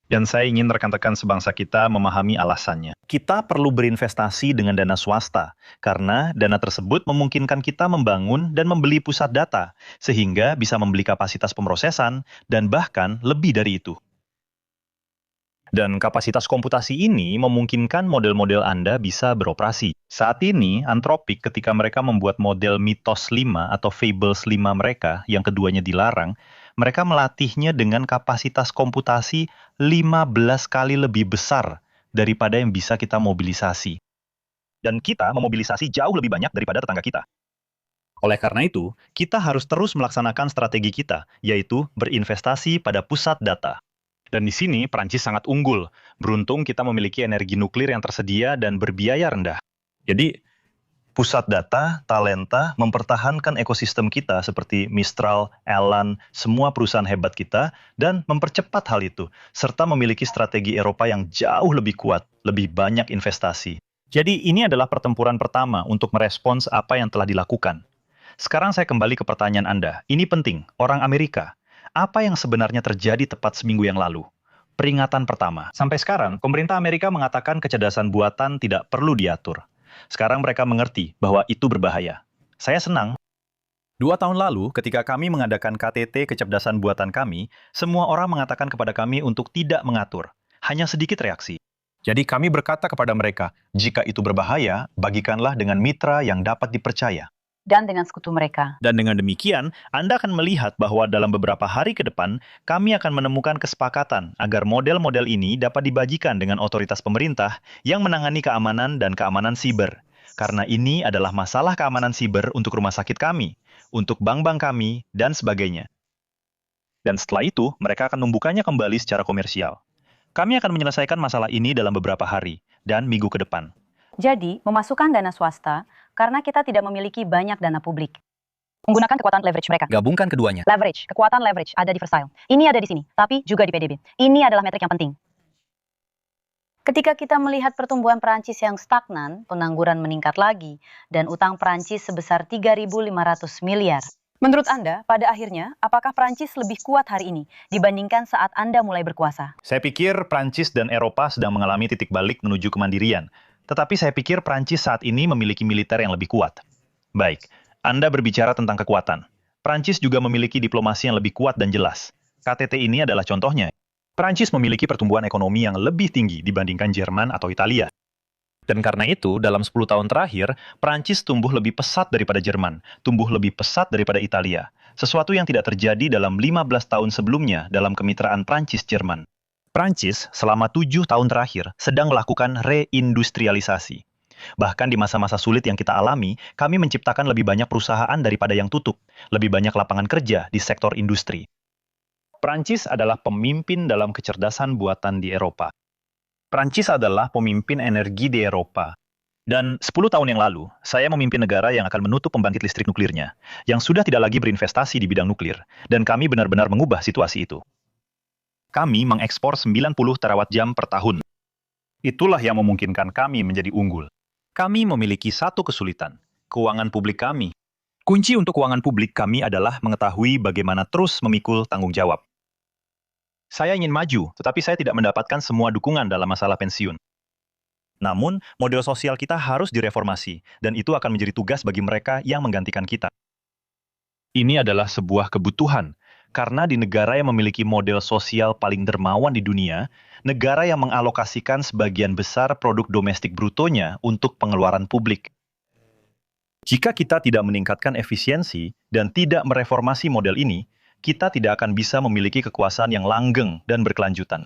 Dan saya ingin rekan-rekan sebangsa kita memahami alasannya. Kita perlu berinvestasi dengan dana swasta, karena dana tersebut memungkinkan kita membangun dan membeli pusat data, sehingga bisa membeli kapasitas pemrosesan, dan bahkan lebih dari itu. Dan kapasitas komputasi ini memungkinkan model-model Anda bisa beroperasi. Saat ini, Anthropic ketika mereka membuat model Mythos 5 atau Fables 5 mereka, yang keduanya dilarang, mereka melatihnya dengan kapasitas komputasi 15 kali lebih besar daripada yang bisa kita mobilisasi. Dan kita memobilisasi jauh lebih banyak daripada tetangga kita. Oleh karena itu, kita harus terus melaksanakan strategi kita, yaitu berinvestasi pada pusat data. Dan di sini, Prancis sangat unggul. Beruntung kita memiliki energi nuklir yang tersedia dan berbiaya rendah. Jadi, pusat data, talenta, mempertahankan ekosistem kita seperti Mistral, Elan, semua perusahaan hebat kita, dan mempercepat hal itu, serta memiliki strategi Eropa yang jauh lebih kuat, lebih banyak investasi. Jadi ini adalah pertempuran pertama untuk merespons apa yang telah dilakukan. Sekarang saya kembali ke pertanyaan Anda. Ini penting, orang Amerika. Apa yang sebenarnya terjadi tepat seminggu yang lalu? Peringatan pertama. Sampai sekarang, pemerintah Amerika mengatakan kecerdasan buatan tidak perlu diatur. Sekarang mereka mengerti bahwa itu berbahaya. Saya senang. 2 tahun lalu, ketika kami mengadakan KTT kecerdasan buatan kami, semua orang mengatakan kepada kami untuk tidak mengatur. Hanya sedikit reaksi. Jadi kami berkata kepada mereka, jika itu berbahaya, bagikanlah dengan mitra yang dapat dipercaya. Dan dengan sekutu mereka. Dan dengan demikian, Anda akan melihat bahwa dalam beberapa hari ke depan, kami akan menemukan kesepakatan agar model-model ini dapat dibagikan dengan otoritas pemerintah yang menangani keamanan dan keamanan siber. Karena ini adalah masalah keamanan siber untuk rumah sakit kami, untuk bank-bank kami, dan sebagainya. Dan setelah itu, mereka akan membukanya kembali secara komersial. Kami akan menyelesaikan masalah ini dalam beberapa hari dan minggu ke depan. Jadi, memasukkan dana swasta karena kita tidak memiliki banyak dana publik. Menggunakan kekuatan leverage mereka. Gabungkan keduanya. Leverage, kekuatan leverage ada di Versailles. Ini ada di sini, tapi juga di PDB. Ini adalah metrik yang penting. Ketika kita melihat pertumbuhan Perancis yang stagnan, pengangguran meningkat lagi, dan utang Perancis sebesar 3.500 miliar. Menurut Anda, pada akhirnya, apakah Perancis lebih kuat hari ini dibandingkan saat Anda mulai berkuasa? Saya pikir Prancis dan Eropa sedang mengalami titik balik menuju kemandirian. Tetapi saya pikir Prancis saat ini memiliki militer yang lebih kuat. Baik, Anda berbicara tentang kekuatan. Prancis juga memiliki diplomasi yang lebih kuat dan jelas. KTT ini adalah contohnya. Prancis memiliki pertumbuhan ekonomi yang lebih tinggi dibandingkan Jerman atau Italia. Dan karena itu, dalam 10 tahun terakhir, Prancis tumbuh lebih pesat daripada Jerman, tumbuh lebih pesat daripada Italia. Sesuatu yang tidak terjadi dalam 15 tahun sebelumnya dalam kemitraan Prancis-Jerman. Prancis selama 7 tahun terakhir sedang melakukan reindustrialisasi. Bahkan di masa-masa sulit yang kita alami, kami menciptakan lebih banyak perusahaan daripada yang tutup, lebih banyak lapangan kerja di sektor industri. Prancis adalah pemimpin dalam kecerdasan buatan di Eropa. Prancis adalah pemimpin energi di Eropa. Dan 10 tahun yang lalu, saya memimpin negara yang akan menutup pembangkit listrik nuklirnya, yang sudah tidak lagi berinvestasi di bidang nuklir, dan kami benar-benar mengubah situasi itu. Kami mengekspor 90 terawatt jam per tahun. Itulah yang memungkinkan kami menjadi unggul. Kami memiliki satu kesulitan, keuangan publik kami. Kunci untuk keuangan publik kami adalah mengetahui bagaimana terus memikul tanggung jawab. Saya ingin maju, tetapi saya tidak mendapatkan semua dukungan dalam masalah pensiun. Namun, model sosial kita harus direformasi, dan itu akan menjadi tugas bagi mereka yang menggantikan kita. Ini adalah sebuah kebutuhan, karena di negara yang memiliki model sosial paling dermawan di dunia, negara yang mengalokasikan sebagian besar produk domestik brutonya untuk pengeluaran publik. Jika kita tidak meningkatkan efisiensi dan tidak mereformasi model ini, kita tidak akan bisa memiliki kekuasaan yang langgeng dan berkelanjutan.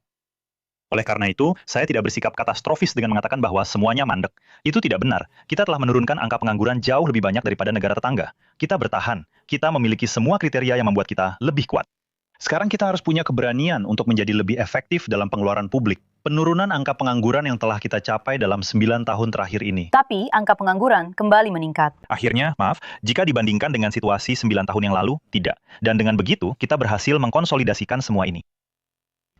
Oleh karena itu, saya tidak bersikap katastrofis dengan mengatakan bahwa semuanya mandek. Itu tidak benar. Kita telah menurunkan angka pengangguran jauh lebih banyak daripada negara tetangga. Kita bertahan. Kita memiliki semua kriteria yang membuat kita lebih kuat. Sekarang kita harus punya keberanian untuk menjadi lebih efektif dalam pengeluaran publik. Penurunan angka pengangguran yang telah kita capai dalam 9 tahun terakhir ini. Tapi angka pengangguran kembali meningkat. Akhirnya, jika dibandingkan dengan situasi 9 tahun yang lalu, tidak. Dan dengan begitu, kita berhasil mengkonsolidasikan semua ini.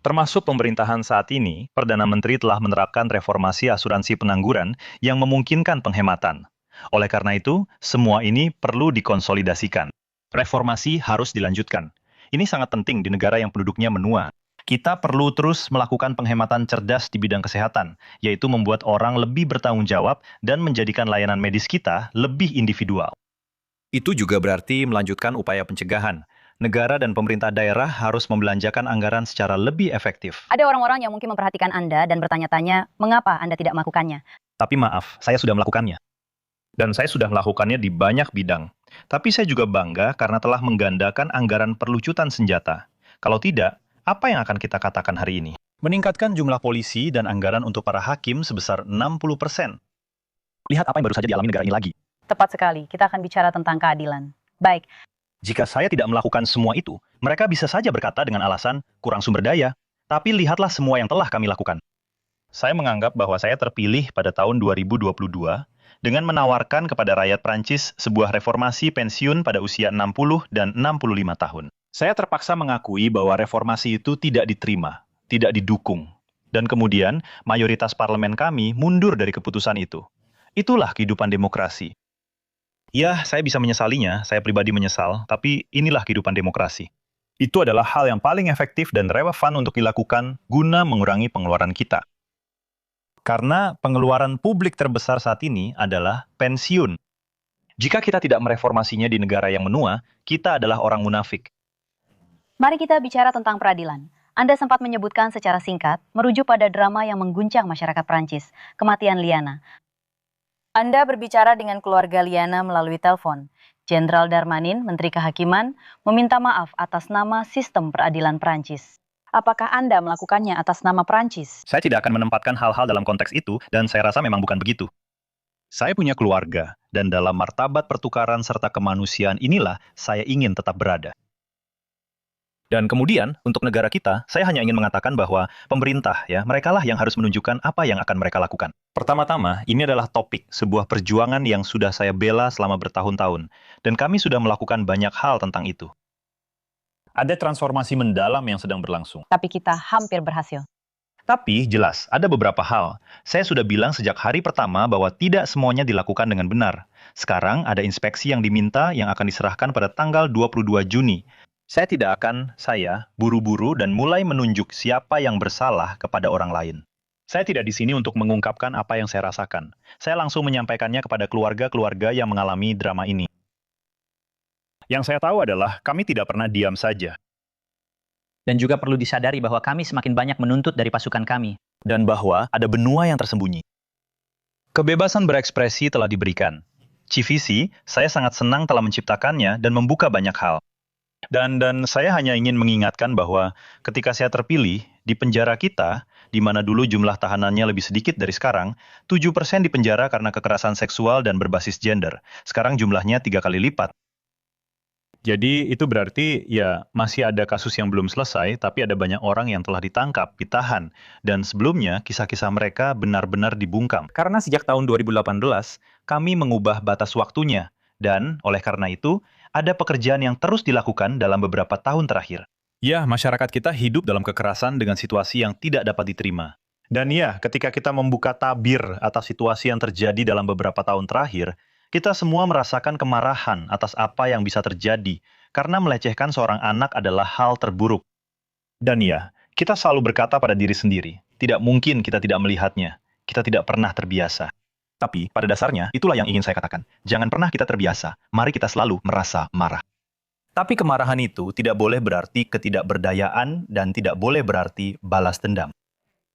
Termasuk pemerintahan saat ini, Perdana Menteri telah menerapkan reformasi asuransi pengangguran yang memungkinkan penghematan. Oleh karena itu, semua ini perlu dikonsolidasikan. Reformasi harus dilanjutkan. Ini sangat penting di negara yang penduduknya menua. Kita perlu terus melakukan penghematan cerdas di bidang kesehatan, yaitu membuat orang lebih bertanggung jawab dan menjadikan layanan medis kita lebih individual. Itu juga berarti melanjutkan upaya pencegahan. Negara dan pemerintah daerah harus membelanjakan anggaran secara lebih efektif. Ada orang-orang yang mungkin memperhatikan Anda dan bertanya-tanya, mengapa Anda tidak melakukannya? Tapi maaf, saya sudah melakukannya. Dan saya sudah melakukannya di banyak bidang. Tapi saya juga bangga karena telah menggandakan anggaran perlucutan senjata. Kalau tidak, apa yang akan kita katakan hari ini? Meningkatkan jumlah polisi dan anggaran untuk para hakim sebesar 60%. Lihat apa yang baru saja dialami negara ini lagi. Tepat sekali, kita akan bicara tentang keadilan. Baik. Jika saya tidak melakukan semua itu, mereka bisa saja berkata dengan alasan kurang sumber daya. Tapi lihatlah semua yang telah kami lakukan. Saya menganggap bahwa saya terpilih pada tahun 2022 dengan menawarkan kepada rakyat Prancis sebuah reformasi pensiun pada usia 60 dan 65 tahun. Saya terpaksa mengakui bahwa reformasi itu tidak diterima, tidak didukung. Dan kemudian, mayoritas parlemen kami mundur dari keputusan itu. Itulah kehidupan demokrasi. Ya, saya bisa menyesalinya, saya pribadi menyesal, tapi inilah kehidupan demokrasi. Itu adalah hal yang paling efektif dan relevan untuk dilakukan guna mengurangi pengeluaran kita. Karena pengeluaran publik terbesar saat ini adalah pensiun. Jika kita tidak mereformasinya di negara yang menua, kita adalah orang munafik. Mari kita bicara tentang peradilan. Anda sempat menyebutkan secara singkat, merujuk pada drama yang mengguncang masyarakat Prancis, kematian Liana. Anda berbicara dengan keluarga Liana melalui telepon. Jenderal Darmanin, Menteri Kehakiman, meminta maaf atas nama sistem peradilan Prancis. Apakah Anda melakukannya atas nama Prancis? Saya tidak akan menempatkan hal-hal dalam konteks itu, dan saya rasa memang bukan begitu. Saya punya keluarga, dan dalam martabat pertukaran serta kemanusiaan inilah saya ingin tetap berada. Dan kemudian, untuk negara kita, saya hanya ingin mengatakan bahwa pemerintah, merekalah yang harus menunjukkan apa yang akan mereka lakukan. Pertama-tama, ini adalah topik, sebuah perjuangan yang sudah saya bela selama bertahun-tahun, dan kami sudah melakukan banyak hal tentang itu. Ada transformasi mendalam yang sedang berlangsung. Tapi kita hampir berhasil. Tapi, jelas, ada beberapa hal. Saya sudah bilang sejak hari pertama bahwa tidak semuanya dilakukan dengan benar. Sekarang, ada inspeksi yang diminta yang akan diserahkan pada tanggal 22 Juni. Saya tidak akan, buru-buru dan mulai menunjuk siapa yang bersalah kepada orang lain. Saya tidak di sini untuk mengungkapkan apa yang saya rasakan. Saya langsung menyampaikannya kepada keluarga-keluarga yang mengalami drama ini. Yang saya tahu adalah kami tidak pernah diam saja. Dan juga perlu disadari bahwa kami semakin banyak menuntut dari pasukan kami. Dan bahwa ada benua yang tersembunyi. Kebebasan berekspresi telah diberikan. CVC, saya sangat senang telah menciptakannya dan membuka banyak hal. Dan saya hanya ingin mengingatkan bahwa ketika saya terpilih, di penjara kita, di mana dulu jumlah tahanannya lebih sedikit dari sekarang, 7% di penjara karena kekerasan seksual dan berbasis gender. Sekarang jumlahnya 3 kali lipat. Jadi itu berarti masih ada kasus yang belum selesai, tapi ada banyak orang yang telah ditangkap, ditahan. Dan sebelumnya kisah-kisah mereka benar-benar dibungkam. Karena sejak tahun 2018, kami mengubah batas waktunya. Dan oleh karena itu, ada pekerjaan yang terus dilakukan dalam beberapa tahun terakhir. Ya, masyarakat kita hidup dalam kekerasan dengan situasi yang tidak dapat diterima. Dan ketika kita membuka tabir atas situasi yang terjadi dalam beberapa tahun terakhir, kita semua merasakan kemarahan atas apa yang bisa terjadi, karena melecehkan seorang anak adalah hal terburuk. Dan kita selalu berkata pada diri sendiri, tidak mungkin kita tidak melihatnya, kita tidak pernah terbiasa. Tapi, pada dasarnya, itulah yang ingin saya katakan. Jangan pernah kita terbiasa, mari kita selalu merasa marah. Tapi kemarahan itu tidak boleh berarti ketidakberdayaan dan tidak boleh berarti balas dendam.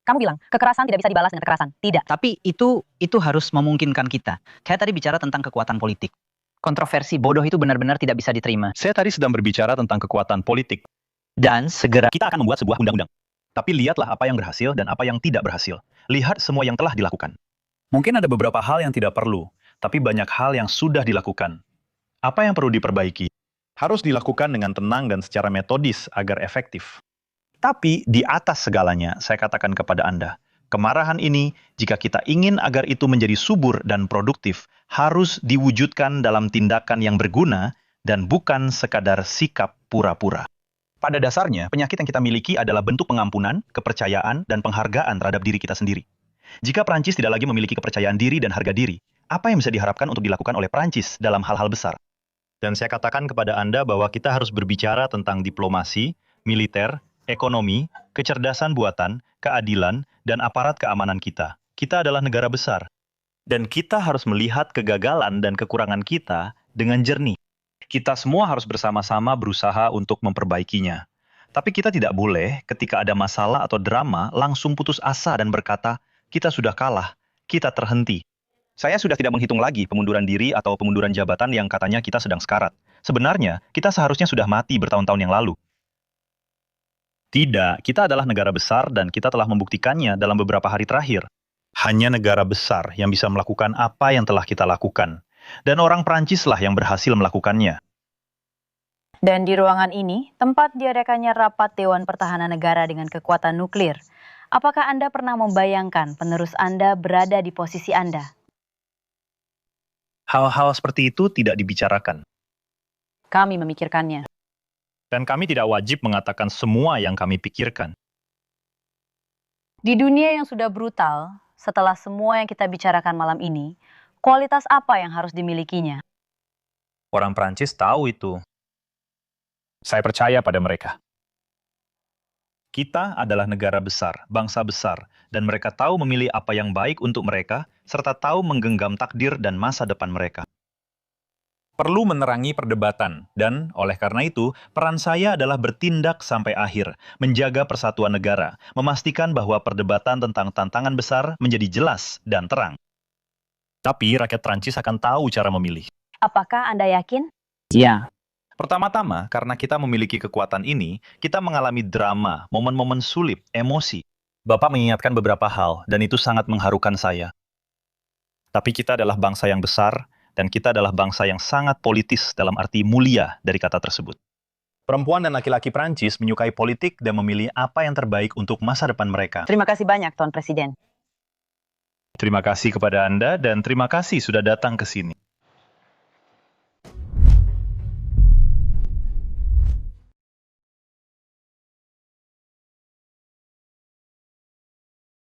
Kamu bilang, kekerasan tidak bisa dibalas dengan kekerasan. Tidak. Tapi itu harus memungkinkan kita. Saya tadi bicara tentang kekuatan politik. Kontroversi bodoh itu benar-benar tidak bisa diterima. Saya tadi sedang berbicara tentang kekuatan politik. Dan segera Kita akan membuat sebuah undang-undang. Tapi lihatlah apa yang berhasil dan apa yang tidak berhasil. Lihat semua yang telah dilakukan. Mungkin ada beberapa hal yang tidak perlu, tapi banyak hal yang sudah dilakukan. Apa yang perlu diperbaiki? Harus dilakukan dengan tenang dan secara metodis agar efektif. Tapi di atas segalanya, saya katakan kepada Anda, kemarahan ini, jika kita ingin agar itu menjadi subur dan produktif, harus diwujudkan dalam tindakan yang berguna dan bukan sekadar sikap pura-pura. Pada dasarnya, penyakit yang kita miliki adalah bentuk pengampunan, kepercayaan, dan penghargaan terhadap diri kita sendiri. Jika Prancis tidak lagi memiliki kepercayaan diri dan harga diri, apa yang bisa diharapkan untuk dilakukan oleh Prancis dalam hal-hal besar? Dan saya katakan kepada Anda bahwa kita harus berbicara tentang diplomasi, militer, ekonomi, kecerdasan buatan, keadilan, dan aparat keamanan kita. Kita adalah negara besar. Dan kita harus melihat kegagalan dan kekurangan kita dengan jernih. Kita semua harus bersama-sama berusaha untuk memperbaikinya. Tapi kita tidak boleh ketika ada masalah atau drama langsung putus asa dan berkata, kita sudah kalah, kita terhenti. Saya sudah tidak menghitung lagi pemunduran diri atau pemunduran jabatan yang katanya kita sedang sekarat. Sebenarnya, kita seharusnya sudah mati bertahun-tahun yang lalu. Tidak, kita adalah negara besar dan kita telah membuktikannya dalam beberapa hari terakhir. Hanya negara besar yang bisa melakukan apa yang telah kita lakukan. Dan orang Prancislah yang berhasil melakukannya. Dan di ruangan ini, tempat diadakannya rapat Dewan Pertahanan Negara dengan kekuatan nuklir. Apakah Anda pernah membayangkan penerus Anda berada di posisi Anda? Hal-hal seperti itu tidak dibicarakan. Kami memikirkannya. Dan kami tidak wajib mengatakan semua yang kami pikirkan. Di dunia yang sudah brutal, setelah semua yang kita bicarakan malam ini, kualitas apa yang harus dimilikinya? Orang Prancis tahu itu. Saya percaya pada mereka. Kita adalah negara besar, bangsa besar, dan mereka tahu memilih apa yang baik untuk mereka, serta tahu menggenggam takdir dan masa depan mereka. Perlu menerangi perdebatan, dan oleh karena itu, peran saya adalah bertindak sampai akhir, menjaga persatuan negara, memastikan bahwa perdebatan tentang tantangan besar menjadi jelas dan terang. Tapi rakyat Prancis akan tahu cara memilih. Apakah Anda yakin? Ya, Pertama-tama, karena kita memiliki kekuatan ini, kita mengalami drama, momen-momen sulit, emosi. Bapak mengingatkan beberapa hal, dan itu sangat mengharukan saya. Tapi kita adalah bangsa yang besar, dan kita adalah bangsa yang sangat politis dalam arti mulia dari kata tersebut. Perempuan dan laki-laki Prancis menyukai politik dan memilih apa yang terbaik untuk masa depan mereka. Terima kasih banyak, Tuan Presiden. Terima kasih kepada Anda, dan terima kasih sudah datang ke sini.